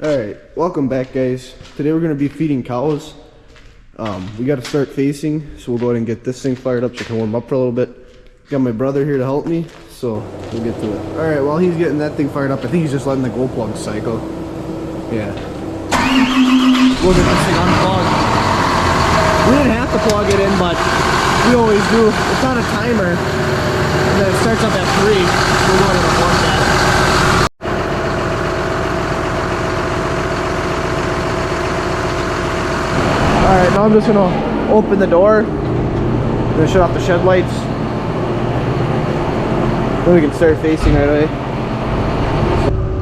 Alright, welcome back guys. Today we're going to be feeding cows. We got to start facing, so we'll go ahead and get this thing fired up so I can warm up for a little bit. Got my brother here to help me, so we'll get to it. Alright, while he's getting that thing fired up, I think he's just letting the glow plug cycle. Yeah. We'll get this thing unplugged. We didn't have to plug it in, but we always do. It's on a timer, and then it starts up at 3. We'll go ahead and unplug that. Alright, now I'm just going to open the door. I'm going to shut off the shed lights. Then we can start facing right away.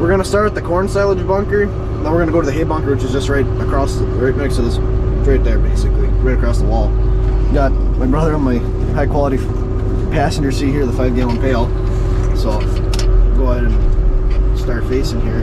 We're going to start with the corn silage bunker. Then we're going to go to the hay bunker, which is just right across, right next to this, right there basically, right across the wall. Got my brother on my high quality passenger seat here, the 5-gallon pail. So, go ahead and start facing here.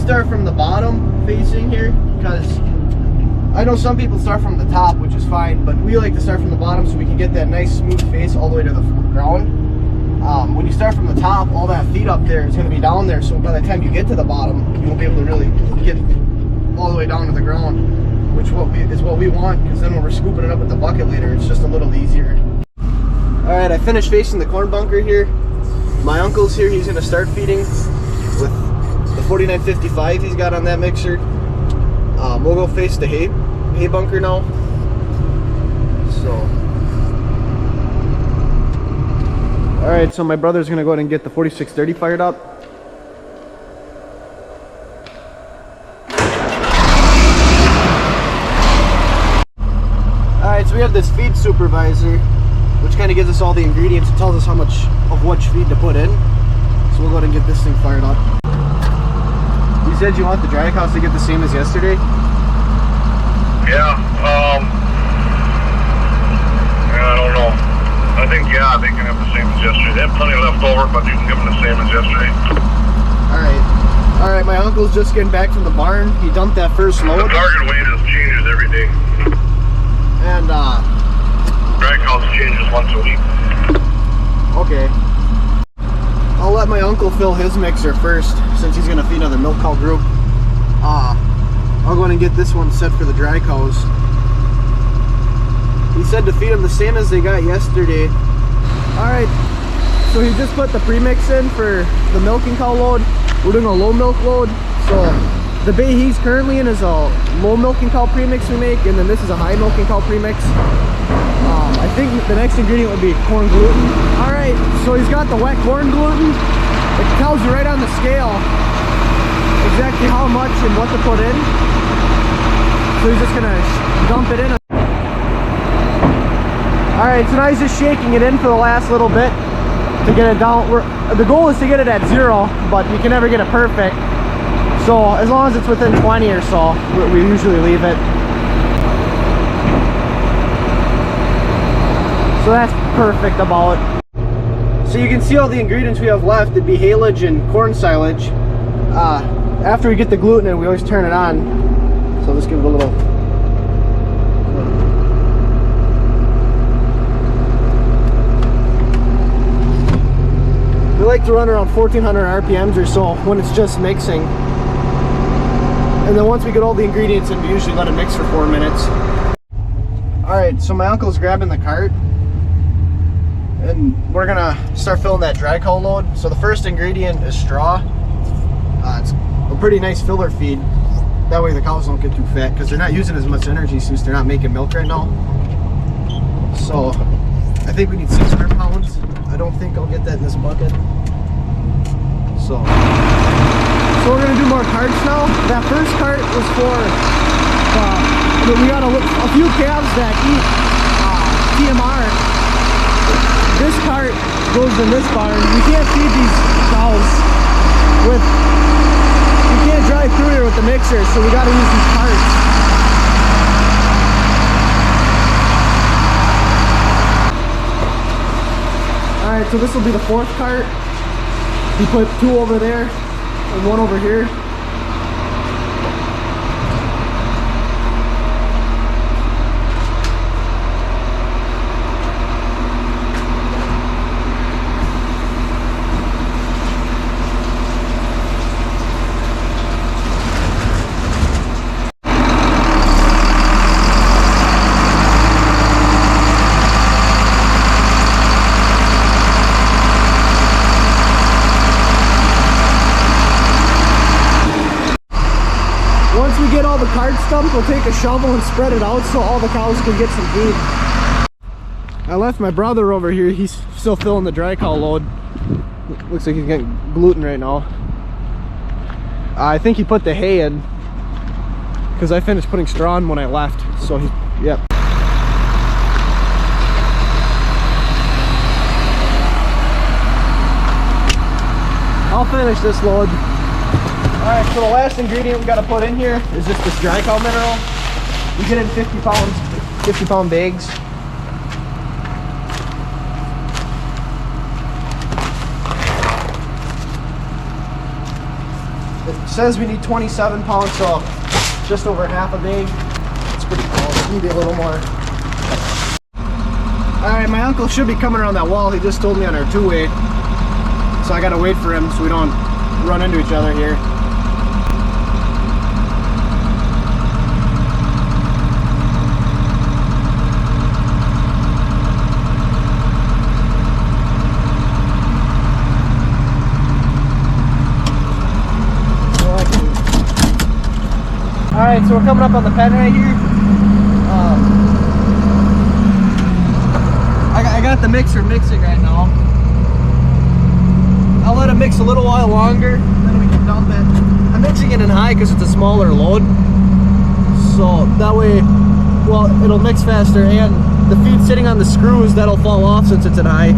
Start from the bottom facing here, because I know some people start from the top, which is fine, but we like to start from the bottom so we can get that nice smooth face all the way to the ground. When you start from the top, all that feed up there is going to be down there, so by the time you get to the bottom, you won't be able to really get all the way down to the ground, which is what we want, because then when we're scooping it up with the bucket later, it's just a little easier. Alright, I finished facing the corn bunker here. My uncle's here, he's going to start feeding with the 4955 he's got on that mixer. We'll go face the hay bunker now. So, all right. So my brother's gonna go ahead and get the 4630 fired up. All right. So we have this feed supervisor, which kind of gives us all the ingredients. It tells us how much of which feed to put in. So we'll go ahead and get this thing fired up. You said you want the dry cows to get the same as yesterday? Yeah, I don't know. I think, yeah, they can have the same as yesterday. They have plenty left over, but you can give them the same as yesterday. Alright, my uncle's just getting back from the barn. He dumped that first load. The target weight changes every day. And, dry cows changes once a week. Okay. I'll let my uncle fill his mixer first, since he's going to feed another milk cow group. I'll go ahead and get this one set for the dry cows. He said to feed them the same as they got yesterday. Alright, so he just put the premix in for the milking cow load. We're doing a low milk load. So the bay he's currently in is a low milking cow premix we make, and then this is a high milking cow premix. I think the next ingredient would be corn gluten. Alright, so he's got the wet corn gluten. It tells you right on the scale exactly how much and what to put in. So he's just gonna dump it in. Alright, so now he's just shaking it in for the last little bit to get it down. The goal is to get it at 0, but you can never get it perfect. So as long as it's within 20 or so, we usually leave it. So that's perfect about. So you can see all the ingredients we have left. It'd be haylage and corn silage. After we get the gluten in, we always turn it on. So let's give it a little. We like to run around 1400 RPMs or so when it's just mixing. And then once we get all the ingredients in, we usually let it mix for 4 minutes. Alright, so my uncle's grabbing the cart. And we're gonna start filling that dry cow load. So the first ingredient is straw. It's a pretty nice filler feed. That way the cows don't get too fat because they're not using as much energy since they're not making milk right now. So I think we need 600 pounds. I don't think I'll get that in this bucket. So we're gonna do more carts now. That first cart was for we got a few calves that eat TMR. This cart goes in this barn. We can't feed these cows with. We can't drive through here with the mixer, so we got to use these carts. All right, so this will be the 4th cart. We put 2 over there and 1 over here. Once we get all the carts dumped, we'll take a shovel and spread it out so all the cows can get some feed. I left my brother over here. He's still filling the dry cow load. Looks like he's getting gluten right now. I think he put the hay in because I finished putting straw in when I left. So yep. I'll finish this load. Alright, so the last ingredient we got to put in here is just this dry cow mineral. We get it in 50-pound bags. It says we need 27 pounds, so just over half a bag. It's pretty close, maybe a little more. Alright, my uncle should be coming around that wall. He just told me on our 2-way. So I gotta wait for him so we don't run into each other here. Alright, so we're coming up on the pen right here. I got the mixer mixing right now. I'll let it mix a little while longer, then we can dump it. I'm mixing it in high because it's a smaller load. So that way, well, it'll mix faster, and the feed sitting on the screws, that'll fall off since it's in high.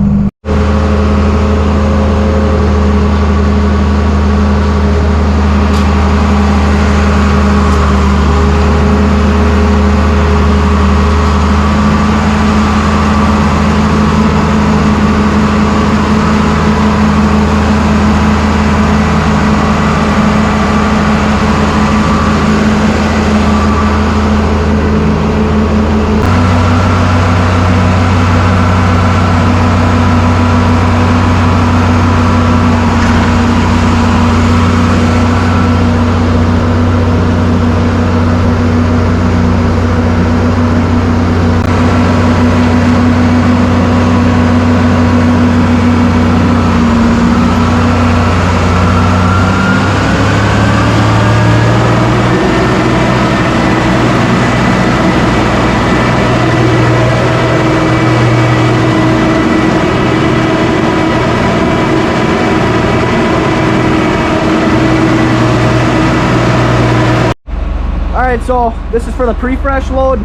Alright, so this is for the pre-fresh load.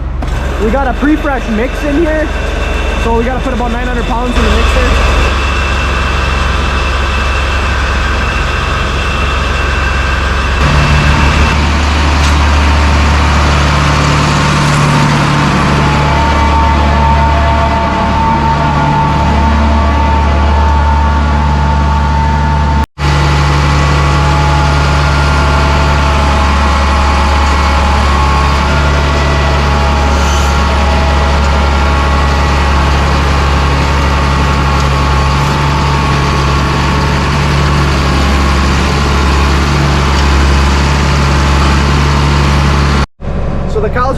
We got a pre-fresh mix in here. So we got to put about 900 pounds in the mixer.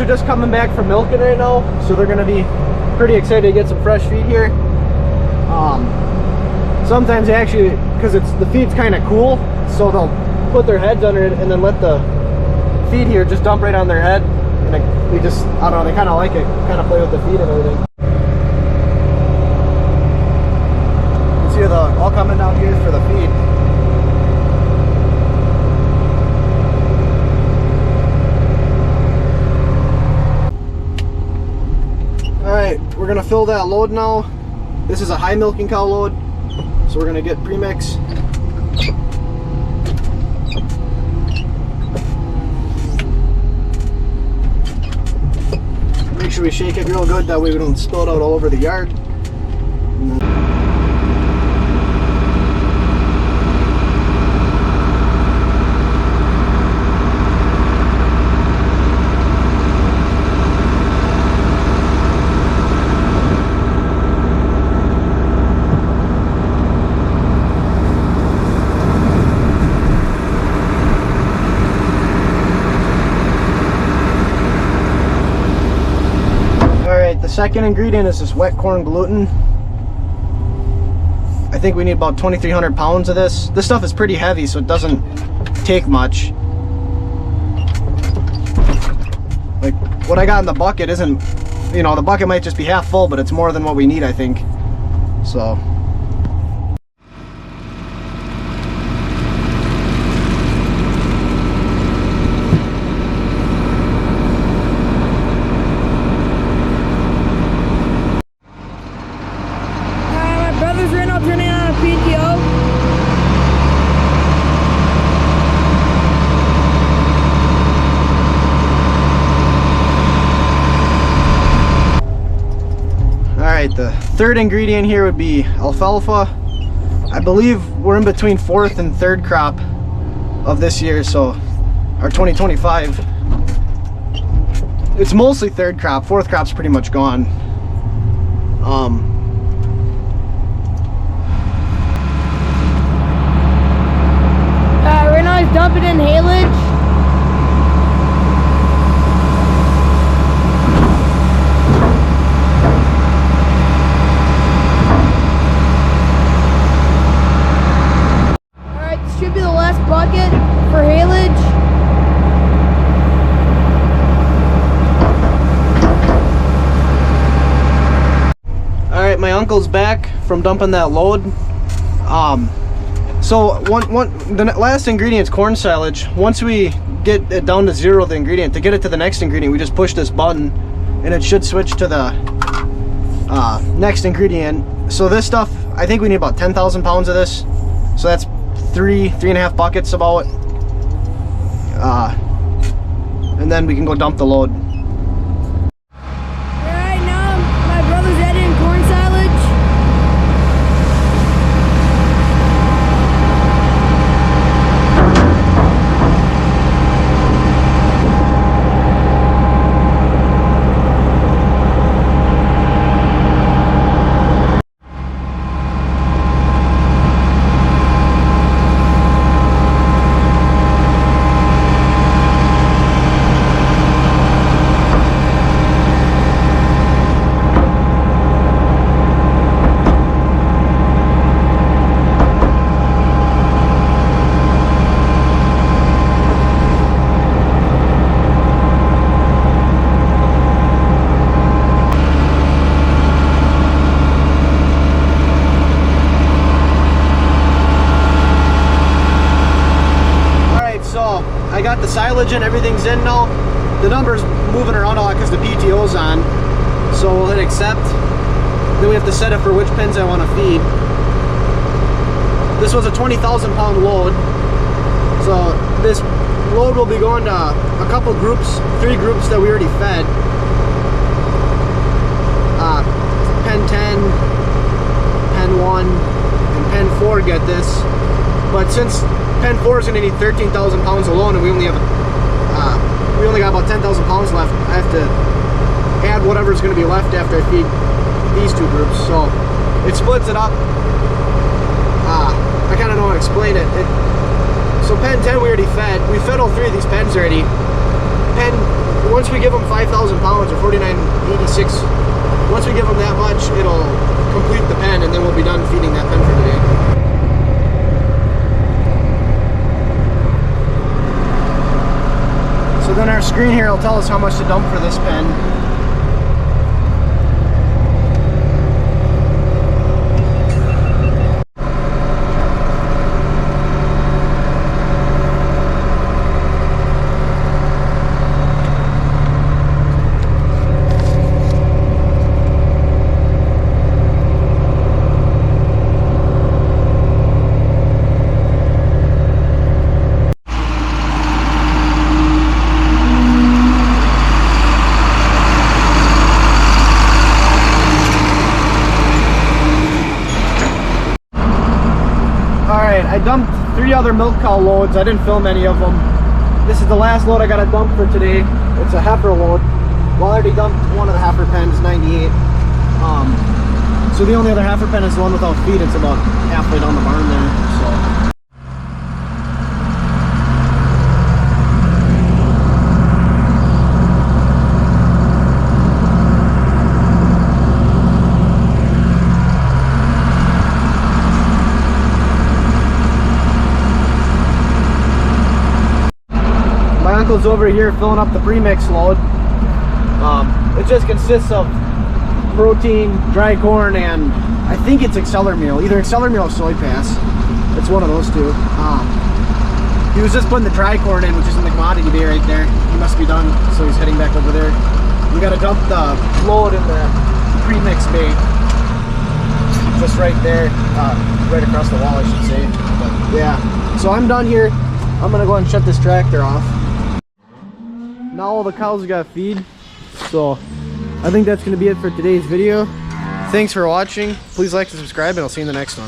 just coming back from milking right now, so they're gonna be pretty excited to get some fresh feed here. Sometimes they actually, because the feed's kind of cool, so they'll put their heads under it and then let the feed here just dump right on their head. And they just, I don't know, they kind of like it, kind of play with the feed and everything. You see the all coming down here for the feed. Alright, we're gonna fill that load now. This is a high milking cow load, so we're gonna get premix. Make sure we shake it real good, that way we don't spill it out all over the yard. The second ingredient is this wet corn gluten. I think we need about 2,300 pounds of this. This stuff is pretty heavy, so it doesn't take much. Like what I got in the bucket isn't, you know, the bucket might just be half full, but it's more than what we need, I think. So. Alright, the third ingredient here would be alfalfa. I believe we're in between fourth and third crop of this year, so our 2025. It's mostly third crop. Fourth crop's pretty much gone. Right now he's dumping in haylage. Should be the last bucket for haylage. Alright, my uncle's back from dumping that load. So the last ingredient is corn silage. Once we get it down to zero, the ingredient, to get it to the next ingredient, we just push this button and it should switch to the next ingredient. So this stuff, I think we need about 10,000 pounds of this. So that's three and a half buckets about, and then we can go dump the load. Alright, now my brother's adding corn silage. I got the silage and everything's in now. The number's moving around a lot because the PTO's on. So we'll hit accept. Then we have to set it for which pins I want to feed. This was a 20,000 pound load. So this load will be going to a couple groups, 3 groups that we already fed. Pen 10, Pen 1, and Pen 4 get this. But since Pen 4 is going to need 13,000 pounds alone, and we only got about 10,000 pounds left, I have to add whatever's going to be left after I feed these 2 groups. So it splits it up. I kind of know how to explain it. So Pen 10 we already fed. We fed all 3 of these pens already. Pen once we give them 5,000 pounds or 4986, once we give them that much, it'll complete the pen, and then we'll be done feeding that pen for today. So then our screen here will tell us how much to dump for this pen. I dumped 3 other milk cow loads. I didn't film any of them. This is the last load I got to dump for today. It's a heifer load. Well, I already dumped one of the heifer pens, 98. So the only other heifer pen is the one without feed. It's about halfway down the barn there. So. Uncle's over here filling up the premix load. It just consists of protein, dry corn, and I think it's Exceller meal, either Exceller meal or soy pass. It's one of those two. He was just putting the dry corn in, which is in the commodity bay right there. He must be done, so he's heading back over there. We got to dump the load in the premix bay, just right there, right across the wall, I should say. But yeah, so I'm done here. I'm gonna go ahead and shut this tractor off. Now all the cows got feed, so I think that's going to be it for today's video. Thanks for watching. Please like and subscribe, and I'll see you in the next one.